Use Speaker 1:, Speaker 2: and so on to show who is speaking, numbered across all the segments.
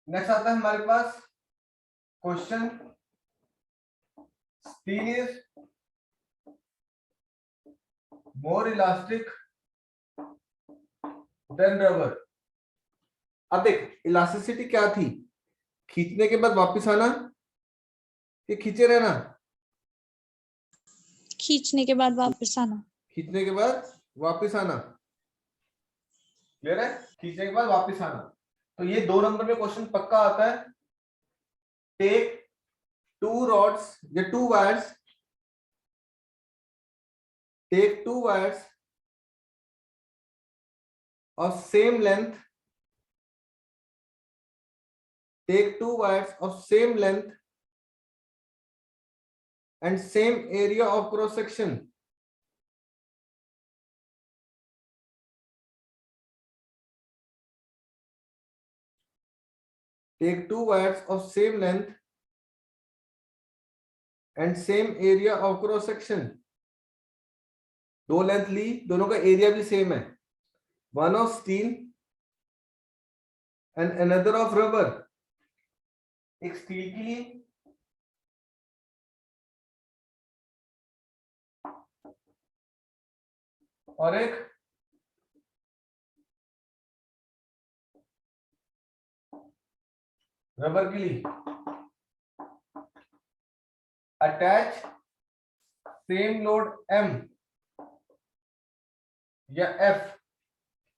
Speaker 1: Next आता है हमारे पास question, steel is more elastic than rubber. अब देख इलास्टिसिटी क्या थी, खींचने के बाद वापस आना कि खींचे रहना?
Speaker 2: खींचने के बाद वापस आना।
Speaker 1: खींचने के बाद वापस आना, क्लियर है? खींचने के बाद वापस आना। तो ये 2 नंबर में क्वेश्चन पक्का आता है। टेक 2 rods या 2 wires, take 2 wires of same length, take 2 wires of same length and same area of cross section. Take 2 wires of same length and same area of cross section. 2 length ली, दोनों का area भी same है, one of steel and another of rubber. एक steel की ली और एक rubber की ली। Attach same load M या F,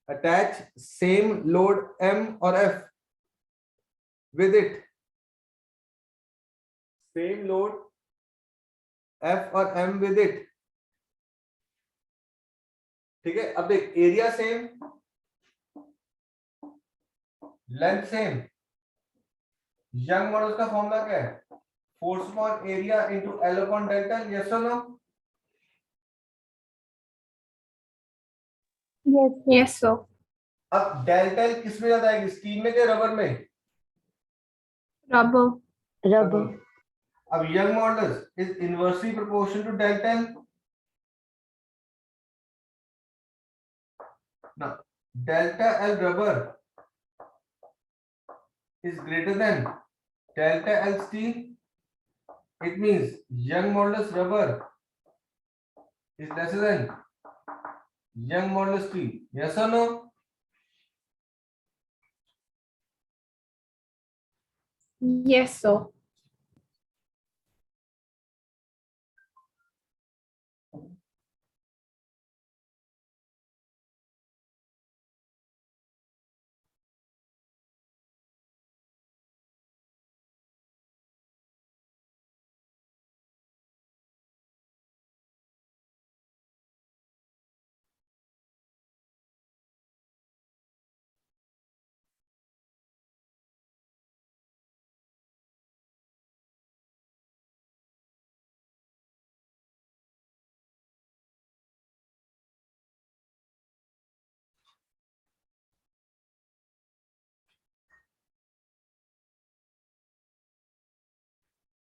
Speaker 1: attach same load M और F with it, same load F और M with it, ठीक है? अब देख area same, length same, young model का फॉर्मूला क्या है? Force upon area into L upon delta, yes और नो?
Speaker 2: Yes so.
Speaker 1: अब डेल्टा L किस में ज्यादा आएगी, स्टील में या रबर में?
Speaker 2: रबर।
Speaker 3: रबर।
Speaker 1: अब Young modulus is inversely proportional to delta L। Now delta L rubber is greater than delta L steel. It means young modulus rubber is lesser than young modulus steel. Yes or no?
Speaker 2: Yes so.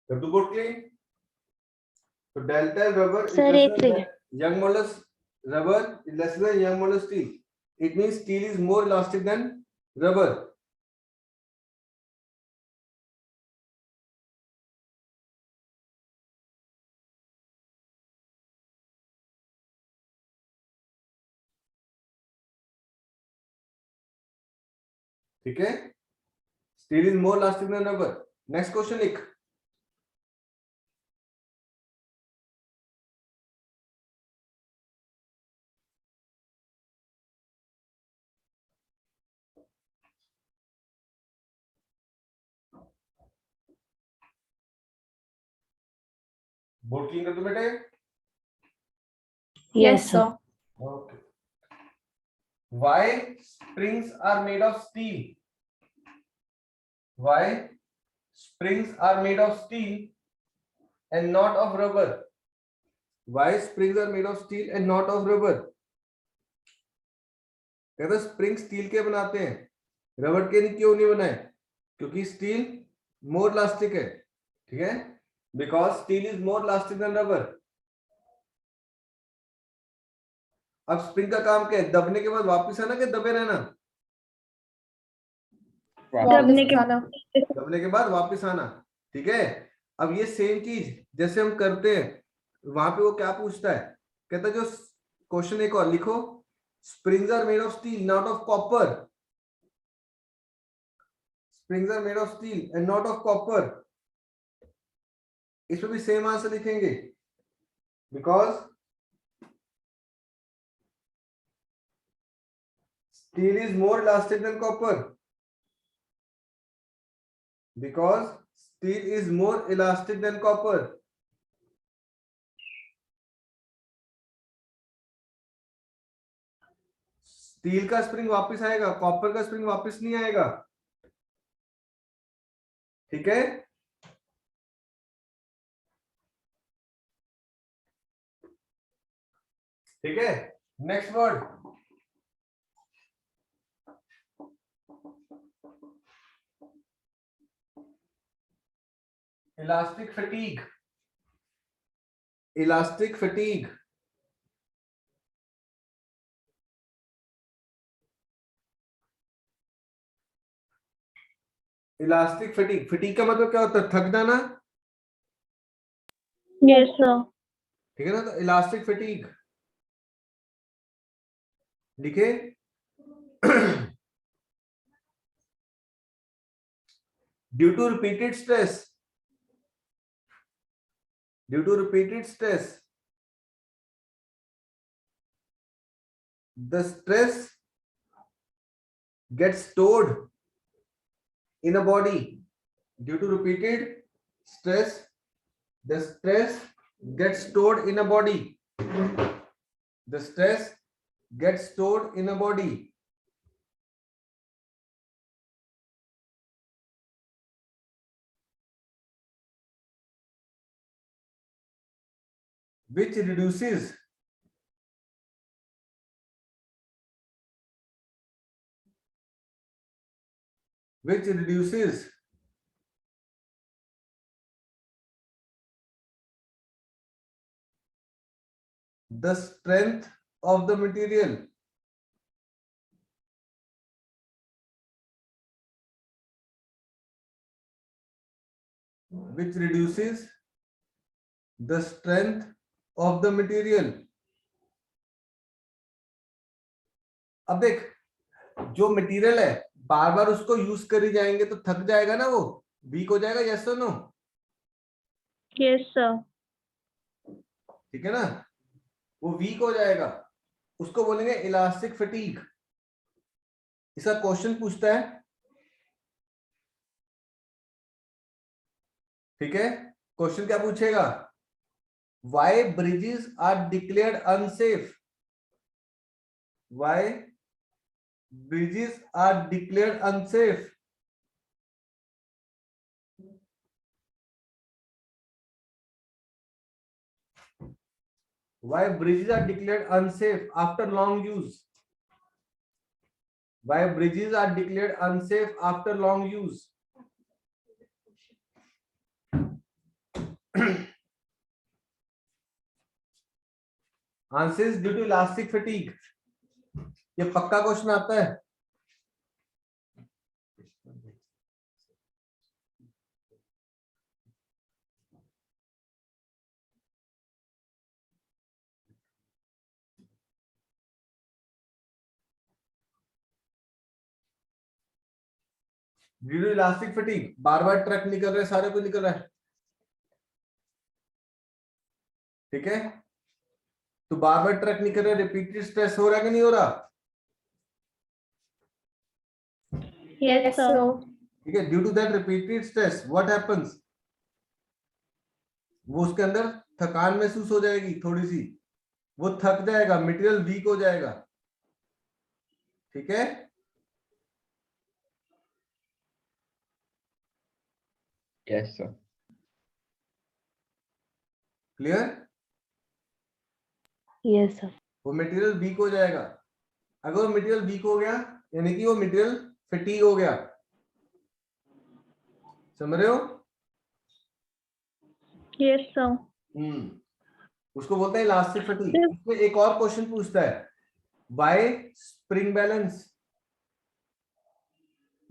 Speaker 1: Have to go clean. So delta L rubber is
Speaker 3: Sir,
Speaker 1: lesser
Speaker 3: A3.
Speaker 1: than young modulus rubber is lesser than young modulus steel. It means steel is more elastic than rubber. ठीक है? Steel is more elastic than rubber. Next question लिख। Board clean कर दो बेटे।
Speaker 2: Yes so.
Speaker 1: Okay. Why springs are made of steel? Why springs are made of steel and not of rubber? Why springs are made of steel and not of rubber? कहते spring steel के बनाते हैं, rubber के क्यों नहीं बनाए? क्योंकि steel मोर elastic है, ठीक है? Because steel is more elastic than rubber. अब स्प्रिंग का काम क्या है? दबने के बाद वापस आना कि दबे रहना?
Speaker 2: दबने के बाद
Speaker 1: दबने के बाद वापस आना। ठीक है, अब ये सेम चीज जैसे हम करते हैं, वहां पे वो क्या पूछता है, कहता है जो क्वेश्चन एक और लिखो, springs are made of steel not of copper, springs are made of steel and not of copper। इसमें भी सेम आंसर लिखेंगे, because steel is more elastic than copper, because steel is more elastic than copper। Steel का spring वापस आएगा, copper का spring वापस नहीं आएगा। ठीक है, ठीक है, next word, elastic fatigue. Elastic fatigue, elastic fatigue, fatigue का मतलब क्या होता है, थक जाना।
Speaker 2: Yes sir.
Speaker 1: ठीक है ना, तो इलास्टिक फटीग लिखे। Due to repeated stress, due to repeated stress, the stress gets stored in a body। due to repeated stress, the stress gets stored in a body, the stress gets stored in a body। which reduces the strength of the material। which reduces the strength of the material। अब देख, जो material है बार बार उसको use करी जाएंगे तो थक जाएगा ना, वो वीक हो जाएगा। यस और नो?
Speaker 2: Yes sir.
Speaker 1: ठीक है ना, वो वीक हो जाएगा, उसको बोलेंगे इलास्टिक फटीग। इसका क्वेश्चन पूछता है, ठीक है, क्वेश्चन क्या पूछेगा, why bridges are declared unsafe, why bridges are declared unsafe. Why bridges are declared unsafe after long use? Why bridges are declared unsafe after long use? Answer is due to elastic fatigue। ये पक्का question आता है। Due to elastic fatigue, बार बार truck निकल रहे, सारे को निकल रहा है। ठीक है, तो बार बार ट्रक निकल रहा है, रिपीटेड स्ट्रेस हो रहा है कि नहीं हो रहा?
Speaker 2: Yes sir.
Speaker 1: ठीक है, due to that repeated stress what happens, वो उसके अंदर थकान महसूस हो जाएगी थोड़ी सी, वो थक जाएगा, मटेरियल वीक हो जाएगा। ठीक है,
Speaker 3: yes sir.
Speaker 1: Clear?
Speaker 2: Yes sir.
Speaker 1: वो मटेरियल वीक हो जाएगा। अगर वो मटेरियल वीक हो गया यानी कि वो मटेरियल फटीग हो गया। समझ रहे हो?
Speaker 2: Yes sir.
Speaker 1: उसको बोलते हैं इलास्टिक फटीग। इसमें एक और क्वेश्चन पूछता है, why spring balance,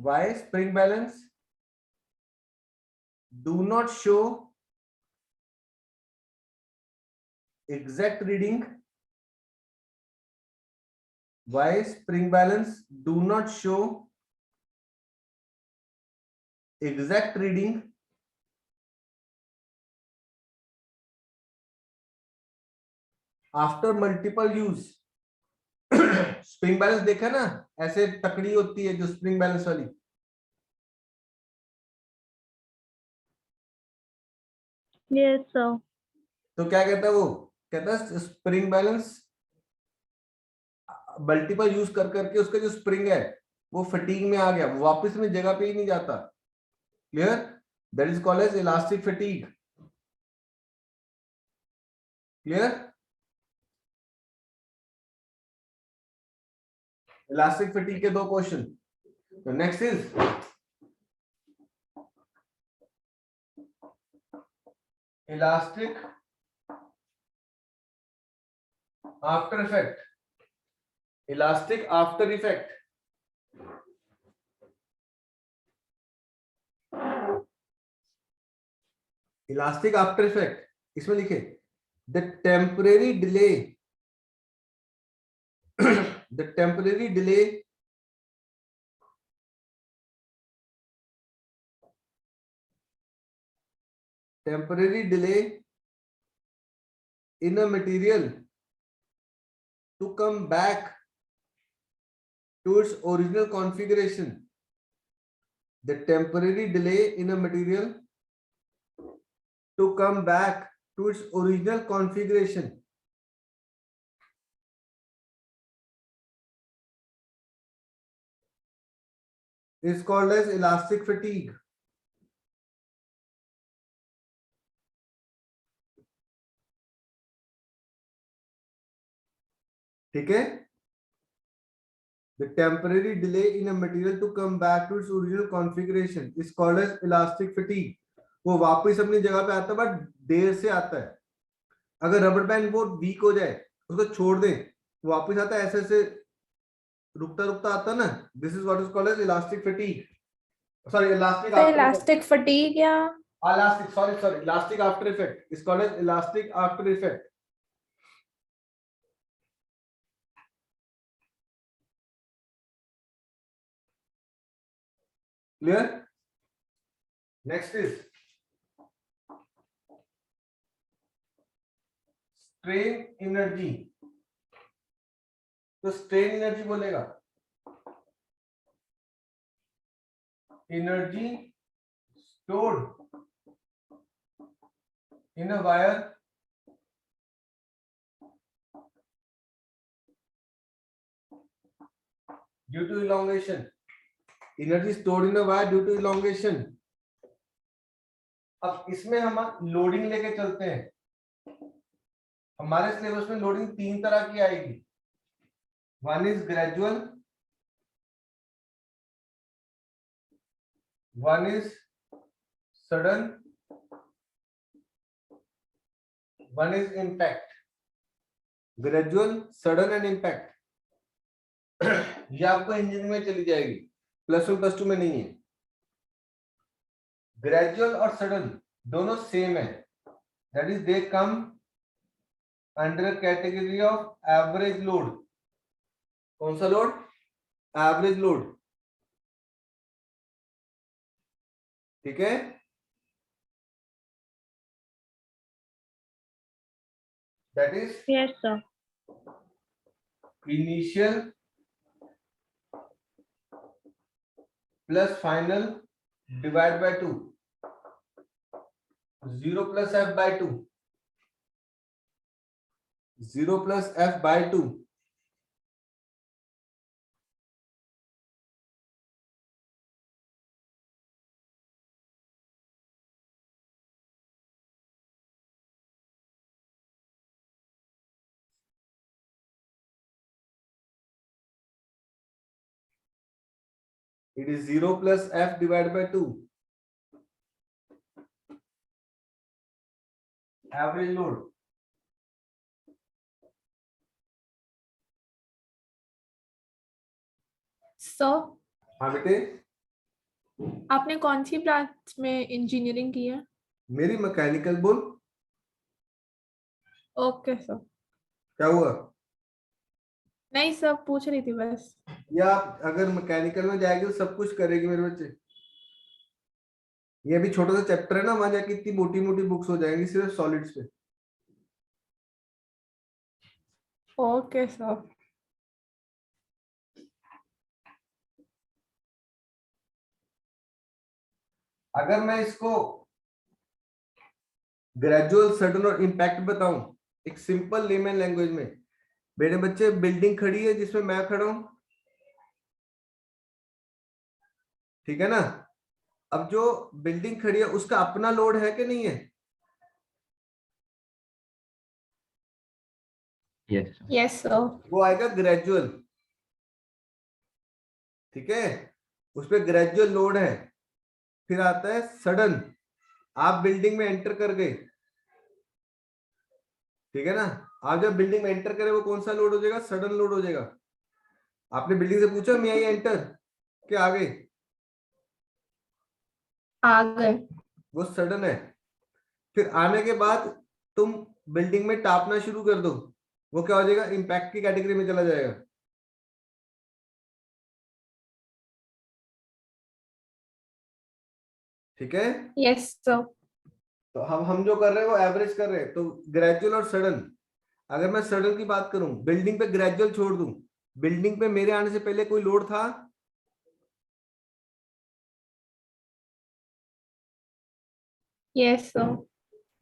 Speaker 1: Why spring balance do not show exact reading? Why spring balance do not show exact reading after multiple use? Spring balance देखा ना, ऐसे तकड़ी होती है जो स्प्रिंग बैलेंस वाली।
Speaker 2: Yes, sir.
Speaker 1: तो क्या कहता है वो, कहता है स्प्रिंग बैलेंस मल्टीपल यूज कर करके उसका जो स्प्रिंग है वो फटीग में आ गया, वो वापस में जगह पे ही नहीं जाता। Clear? That is called as elastic fatigue. Clear? Elastic fatigue के दो क्वेश्चन। तो next is elastic after effect. Elastic after effect. Elastic after effect, इसमें लिखे the temporary delay the temporary delay in a material to come back to its original configuration. The temporary delay in a material to come back to its original configuration is called as elastic fatigue. ठीक है? The temporary delay in a material to come back to its original configuration is called as elastic fatigue. वो वापस अपनी जगह पे आता है but there से आता है। अगर रबर बैंड बहुत वीक हो जाए, उसको छोड़ दें, वापस आता है, ऐसे ऐसे रुकता रुकता आता है ना। This is what is called as elastic fatigue, sorry elastic
Speaker 4: fatigue या
Speaker 1: elastic after effect is called as elastic after effect. Clear? Next is strain energy. तो स्ट्रेन एनर्जी बोलेगा energy stored in a wire due to elongation. Energy stored in a wire due to elongation. अब इसमें हम loading लेके चलते हैं। हमारे syllabus में लोडिंग तीन तरह की आएगी। One is gradual, one is sudden, one is impact. Gradual, sudden and impact ये आपको इंजीनियरिंग में चली जाएगी, +1 +2 में नहीं है। ग्रेजुअल और सडन दोनों सेम है, that is they come under category of average load. कौन सा लोड? Average load. ठीक है? That is
Speaker 2: Yes, sir.
Speaker 1: Initial plus final divide by 2, 0 plus f by 2, 0 plus f by 2। It is 0 plus f divided by 2. Average load.
Speaker 4: सो
Speaker 1: हाँ बेटे,
Speaker 4: आपने कौन सी branch में engineering की है?
Speaker 1: मेरी मैकेनिकल बोल।
Speaker 4: Okay sir.
Speaker 1: क्या हुआ?
Speaker 4: नहीं सर, पूछ रही थी बस।
Speaker 1: या आप अगर मैकेनिकल में जाएगी तो सब कुछ करेगी मेरे बच्चे। ये भी छोटा सा चैप्टर है ना, वहां जाके इतनी मोटी मोटी बुक्स हो जाएंगी सिर्फ सॉलिड्स पे।
Speaker 4: Okay sir.
Speaker 1: अगर मैं इसको ग्रेजुअल, सडन और इम्पैक्ट बताऊं एक सिंपल लेमन लैंग्वेज में, मेरे बच्चे बिल्डिंग खड़ी है जिसमें मैं खड़ा हूं, ठीक है ना? अब जो बिल्डिंग खड़ी है उसका अपना लोड है कि नहीं है?
Speaker 3: Yes, sir.
Speaker 4: Yes sir.
Speaker 1: वो आएगा ग्रेजुअल, ठीक है? उस पर ग्रेजुअल लोड है। फिर आता है सडन, आप बिल्डिंग में एंटर कर गए, ठीक है ना? आप जब बिल्डिंग में एंटर करें वो कौन सा लोड हो जाएगा? सडन लोड हो जाएगा। आपने बिल्डिंग से पूछा मैं आई एंटर, क्या आ गए?
Speaker 4: आ गए।
Speaker 1: वो सडन है। फिर आने के बाद तुम बिल्डिंग में टापना शुरू कर दो, वो क्या हो जाएगा? इम्पैक्ट की कैटेगरी में चला जाएगा। ठीक है?
Speaker 4: Yes sir.
Speaker 1: तो हम जो कर रहे हैं वो एवरेज कर रहे हैं। तो ग्रेजुअल और सडन, अगर मैं सडन की बात करूं, बिल्डिंग पे ग्रेजुअल छोड़ दूं, बिल्डिंग पे मेरे आने से पहले कोई लोड था?
Speaker 4: Yes sir.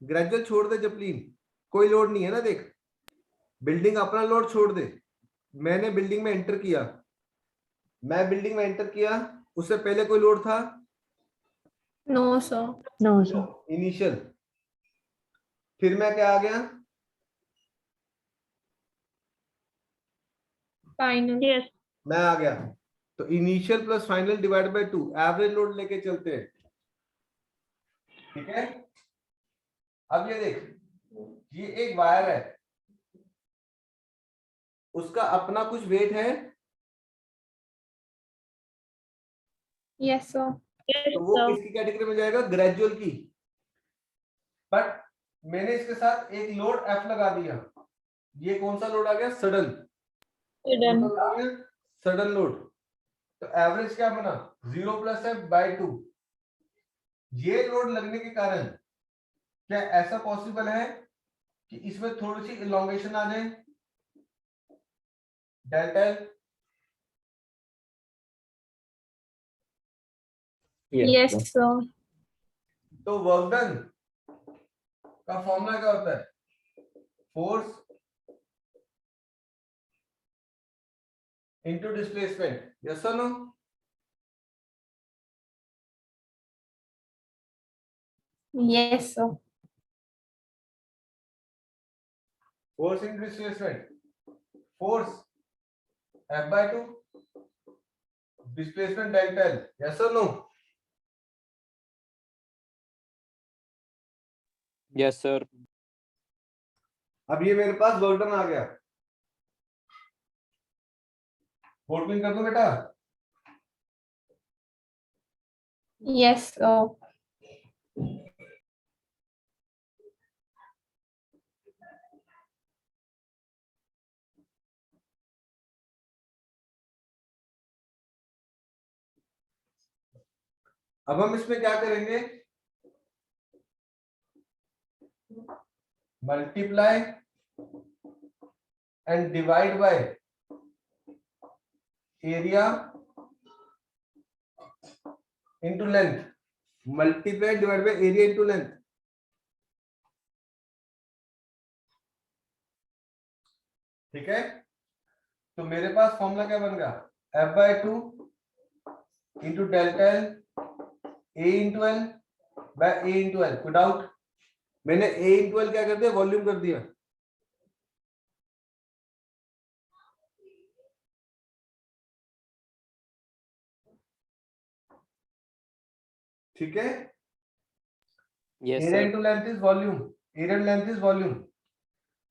Speaker 1: ग्रेजुअल छोड़ दे जपलीन, कोई लोड नहीं है ना। देख, बिल्डिंग अपना लोड छोड़ दे, मैंने बिल्डिंग में एंटर किया, मैं बिल्डिंग में एंटर किया, उससे पहले कोई लोड था?
Speaker 4: No sir.
Speaker 2: No, sir.
Speaker 1: Initial. फिर मैं क्या आ गया?
Speaker 4: फाइनल।
Speaker 2: Yes.
Speaker 1: मैं आ गया। तो initial plus final divide by 2, average load लेके चलते हैं, ठीक है? अब ये देख, ये एक वायर है, उसका अपना कुछ वेट है,
Speaker 4: यस सर।
Speaker 2: Yes,
Speaker 1: तो वो
Speaker 2: sir.
Speaker 1: किसकी कैटेगरी में जाएगा? ग्रेजुअल की। बट मैंने इसके साथ एक लोड एफ लगा दिया, ये कौन सा लोड आ गया? सडन।
Speaker 2: Hidden.
Speaker 1: Sudden load. तो एवरेज क्या बना? 0 प्लस एफ बाय 2। ये लोड लगने के कारण क्या ऐसा पॉसिबल है कि इसमें थोड़ी सी इलोंगेशन आ जाए, delta L?
Speaker 3: Yes,
Speaker 4: yes
Speaker 3: sir.
Speaker 4: Sir.
Speaker 1: तो वर्क डन का फॉर्मूला क्या होता है? Force into displacement. यस और no?
Speaker 4: Yes sir.
Speaker 1: Force into displacement, force F by 2, displacement delta L. Yes और नो?
Speaker 5: Yes sir.
Speaker 1: अब ये मेरे पास वर्क डन आ गया, फोल्डिंग कर दो बेटा।
Speaker 4: Yes sir.
Speaker 1: अब हम इसमें क्या करेंगे? Multiply and divide by area into length. Multiply divide by area into length, ठीक है? तो मेरे पास फॉर्मूला क्या बन गया? F by 2 into delta L A into L by A into L. कोई डाउट? मैंने ए इंटू एल क्या कर दिया? वॉल्यूम कर दिया। ठीक है?
Speaker 5: Yes
Speaker 1: area
Speaker 5: sir.
Speaker 1: Into length is volume, area length is volume.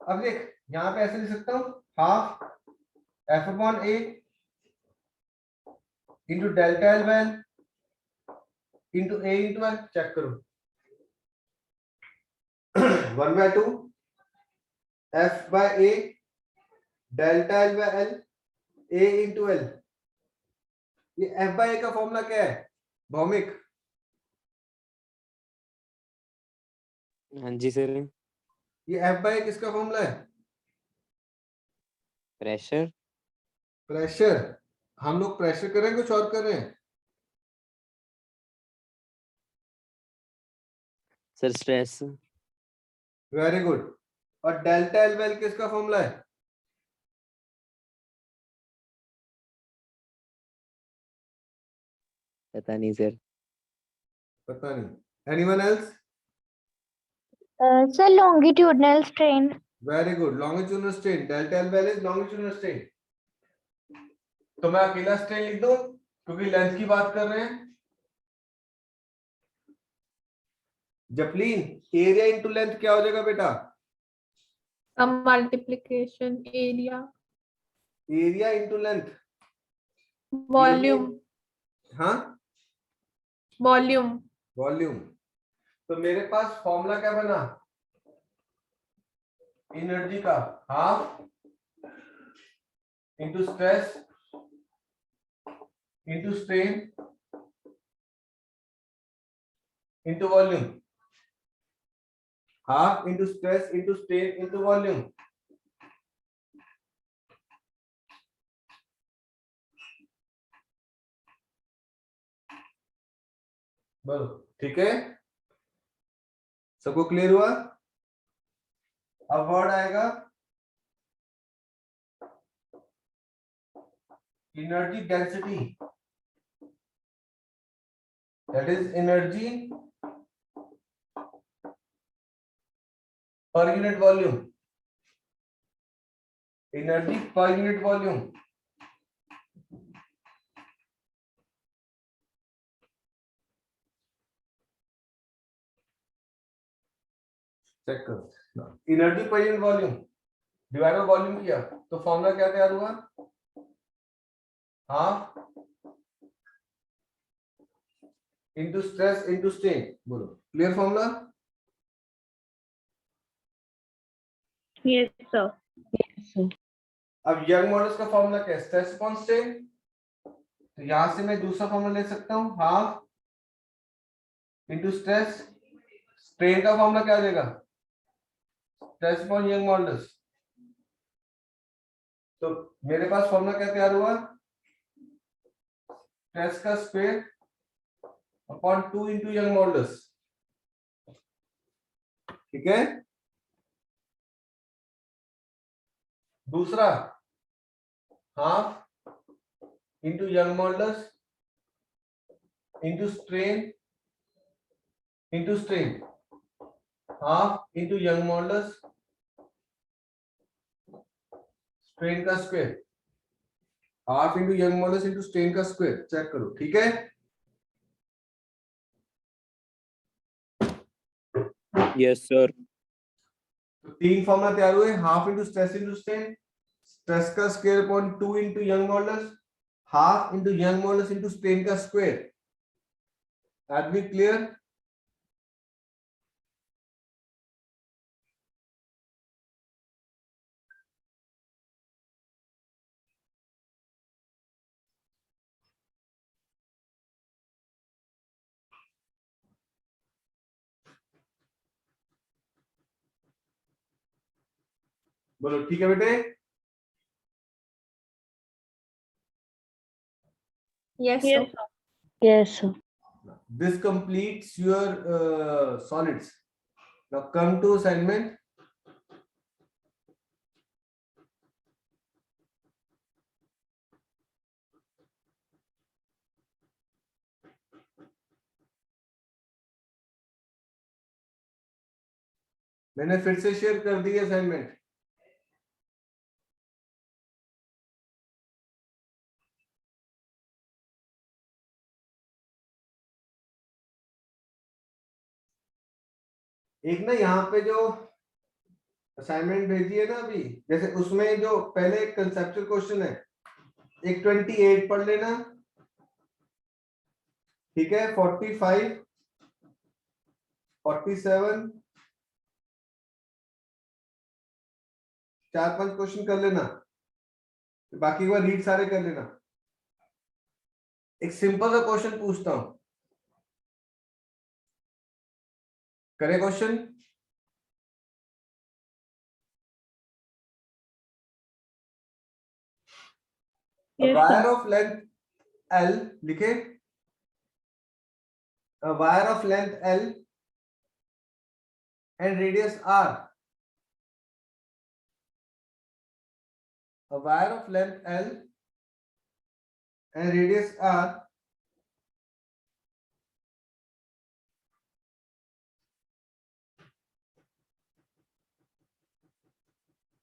Speaker 1: अब देख, यहां पे ऐसे लिख सकता हूं, half F upon A into delta L by L into A into L, check करो 1/2 F by A delta L by L A into L. ये एफ बाय ए का फॉर्मूला क्या है भौमिक?
Speaker 5: हाँ जी सर।
Speaker 1: ये एफ बाय ए किसका formula है?
Speaker 5: प्रेशर।
Speaker 1: प्रेशर। हम लोग प्रेशर कर रहे हैं कुछ और कर रहे हैं?
Speaker 5: Sir stress.
Speaker 1: Very good. और डेल्टा एल बाय एल किसका फॉर्मूला है?
Speaker 5: पता नहीं सर।
Speaker 1: पता नहीं। Anyone else?
Speaker 2: Sir, longitudinal strain.
Speaker 1: Very good, longitudinal strain, delta L by L is longitudinal strain. तो मैं अकेला स्ट्रेन लिख दूं क्योंकि लेंथ की बात कर रहे हैं। जपलीन, एरिया इनटू लेंथ क्या हो जाएगा बेटा?
Speaker 4: Multiplication area
Speaker 1: area into length.
Speaker 4: Volume
Speaker 1: हाँ,
Speaker 4: वॉल्यूम
Speaker 1: वॉल्यूम। तो मेरे पास फॉर्मूला क्या बना एनर्जी का? Half into stress into strain into volume. Half into stress into strain into volume. बोलो ठीक है, सबको क्लियर हुआ? अब वर्ड आएगा energy density, that is energy per unit volume. Energy per unit volume. Check करो, energy per unit volume divide by volume किया तो फॉर्मूला क्या तैयार हुआ? Half into stress into strain. बोलो क्लियर फॉर्मूला?
Speaker 2: Yes, sir.
Speaker 1: अब young modulus का formula क्या है? Stress upon strain. तो यहां से मैं दूसरा फॉर्मूला ले सकता हूं, हाफ इंटू स्ट्रेस। स्ट्रेन का फॉर्मूला क्या हो जाएगा? Stress upon young models. तो मेरे पास फॉर्मूला क्या तैयार हुआ? स्ट्रेस का square upon 2 into Young models. ठीक है। दूसरा half into Young modulus into strain into strain. Half into Young modulus strain का square. Half into Young modulus into strain का स्क्वायर। चेक करो ठीक है।
Speaker 5: Yes sir.
Speaker 1: तो तीन फॉर्मूला तैयार हुए, half into stress into strain, stress का square upon 2 into Young modulus, half into Young modulus into strain का स्क्वायर। That be clear? बोलो ठीक है बेटे?
Speaker 4: Yes
Speaker 2: Yes, sir. Yes, sir.
Speaker 1: This completes your solids. Now come to assignment. मैंने फिर से share कर दी असाइनमेंट। एक ना यहाँ पे जो असाइनमेंट भेजी है ना अभी, जैसे उसमें जो पहले एक कंसेप्चुअल क्वेश्चन है, एक 28 पढ़ लेना, ठीक है 45 47 4-5 क्वेश्चन कर लेना, बाकी एक बार रीड सारे कर लेना। एक सिंपल सा क्वेश्चन पूछता हूं, करे question.
Speaker 2: Yes,
Speaker 1: wire
Speaker 2: sir.
Speaker 1: Of length L लिखे, a wire of length L and radius R, a wire of length L and radius R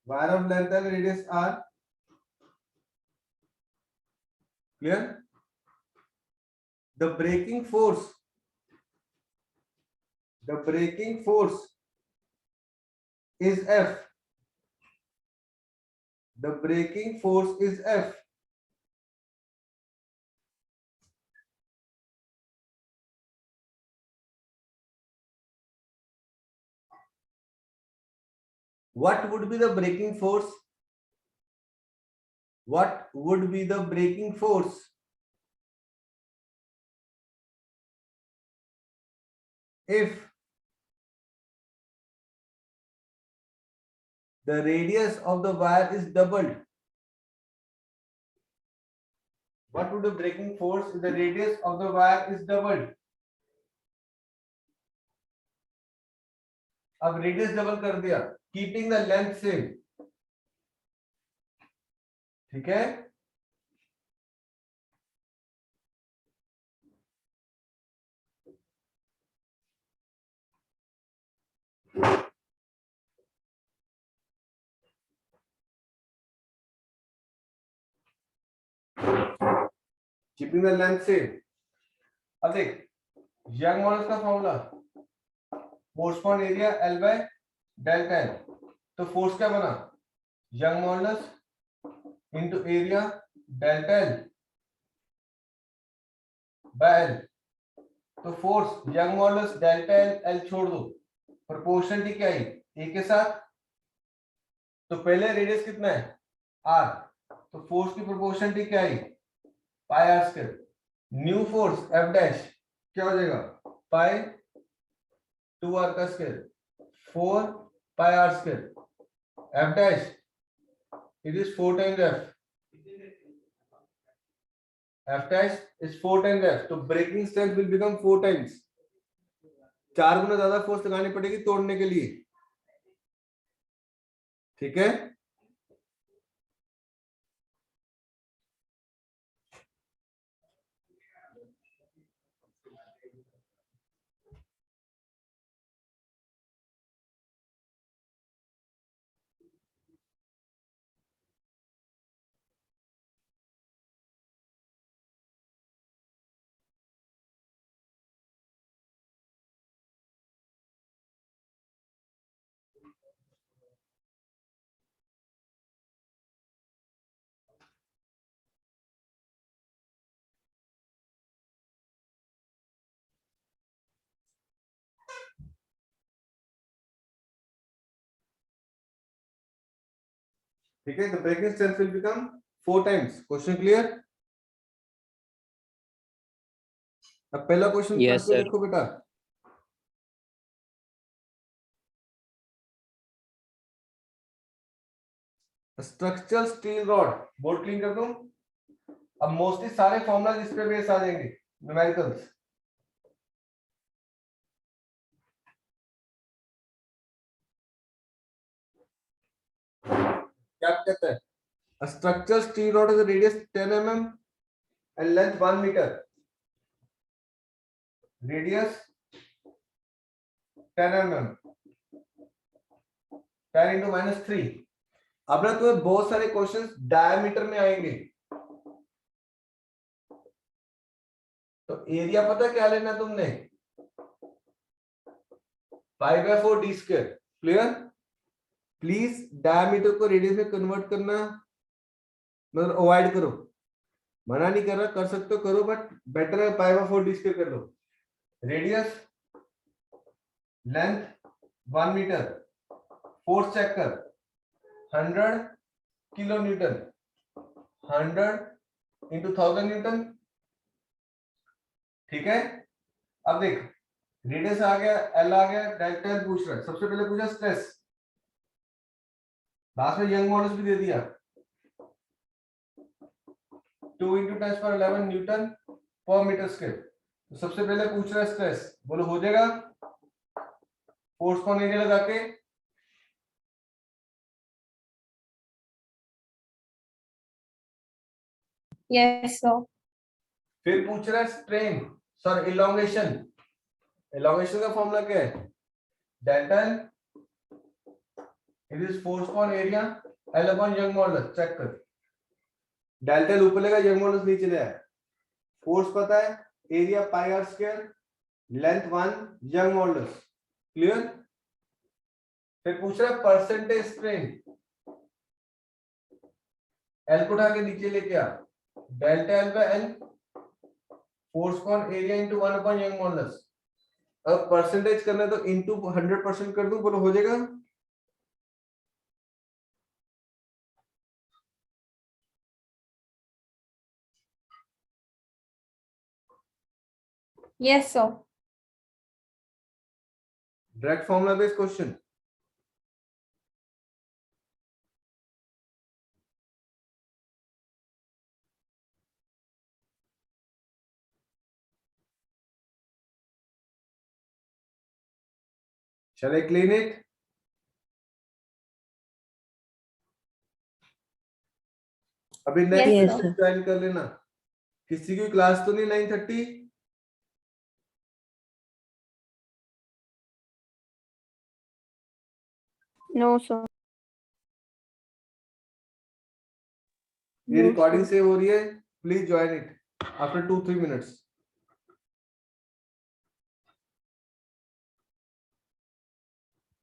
Speaker 1: wire of length L radius R, clear? The braking force is F. The braking force is F. What would be the braking force? What would be the braking force? If the radius of the wire is doubled. What would the braking force if the radius of the wire is doubled? अब radius double कर दिया, keeping the length same, ठीक है। Keeping the length same. अब देख Young's modulus का formula, force upon area L by delta L। तो force क्या बना, Young's modulus into area delta L by L। तो force Young's modulus delta L, L छोड़ दो, प्रोपोर्शनलिटी क्या है A के साथ। तो पहले रेडियस कितना है R, तो फोर्स की प्रोपोर्शनलिटी क्या है पाई R square. New force F dash क्या हो जाएगा पाई 2R का square 4 pi R square. F dash it is 4 times F, F dash is 4 times F, तो breaking strength will become 4 times, 4 गुना ज्यादा फोर्स लगानी पड़ेगी तोड़ने के लिए, ठीक है। ठीक है, the braking strength will become 4 times। Question clear? अब पहला क्वेश्चन
Speaker 5: Yes,
Speaker 1: करके
Speaker 5: sir.
Speaker 1: देखो बेटा। Structural steel rod, board clean कर दूं। अब मोस्टली सारे फॉर्मूला इस पे बेस आ जाएंगे, न्यूमेरिकल्स। क्या कहता है, a structural steel rod has a radius 10 mm and length 1 meter, radius 10 mm 10 into -3। अब ना तुम्हें बहुत सारे क्वेश्चंस डायमीटर में आएंगे, तो एरिया पता क्या लेना तुमने 5/4 d square, clear. Please diameter को रेडियस में कन्वर्ट करना मतलब अवॉइड करो, मना नहीं कर रहा, कर सकते हो करो, बट बेटर है पाई बाय 4 डी स्क्वायर कर लो। Radius, length 1 metre, force check कर 100 किलो न्यूटन, 100 इंटू 1000 न्यूटन। ठीक है, अब देख रेडियस आ गया, एल आ गया, डेल्टा एल पूछ रहा है। सबसे पहले पूछा स्ट्रेस, लास्ट में यंग मॉडल्स भी दे दिया, 2 × 10⁻11 न्यूटन पर मीटर स्क्वायर। तो सबसे पहले पूछ रहा है स्ट्रेस, बोलो हो जाएगा फोर्स पर एरिया लगा के।
Speaker 4: Yes sir.
Speaker 1: फिर पूछ रहा है स्ट्रेन, सॉरी इलोंगेशन। इलोंगेशन का फॉर्मूला क्या है? Delta L it is force per area, L upon Young modulus. Check कर, डेल्टा एल ऊपर लेगा, यंग मॉडुलस नीचे ले आया। फोर्स पता है, area pi r square, length 1, Young's modulus. Clear? फिर पूछ रहा है परसेंटेज स्ट्रेन, एल को उठा के नीचे लेके आ, delta L by L force upon area into 1 upon Young modulus. अब परसेंटेज करना है तो इनटू 100% कर दूं, बोलो हो जाएगा।
Speaker 4: Yes sir.
Speaker 1: Direct formula based question. Shall I clean it? अभी
Speaker 4: Yes,
Speaker 1: नेक्स्ट
Speaker 2: sir.
Speaker 1: ज्वाइन कर लेना। किसी की क्लास तो नहीं 9:30?
Speaker 2: No, sir.
Speaker 1: ये
Speaker 2: No,
Speaker 1: रिकॉर्डिंग
Speaker 2: sir.
Speaker 1: सेव हो रही है, please join it after 2-3 minutes.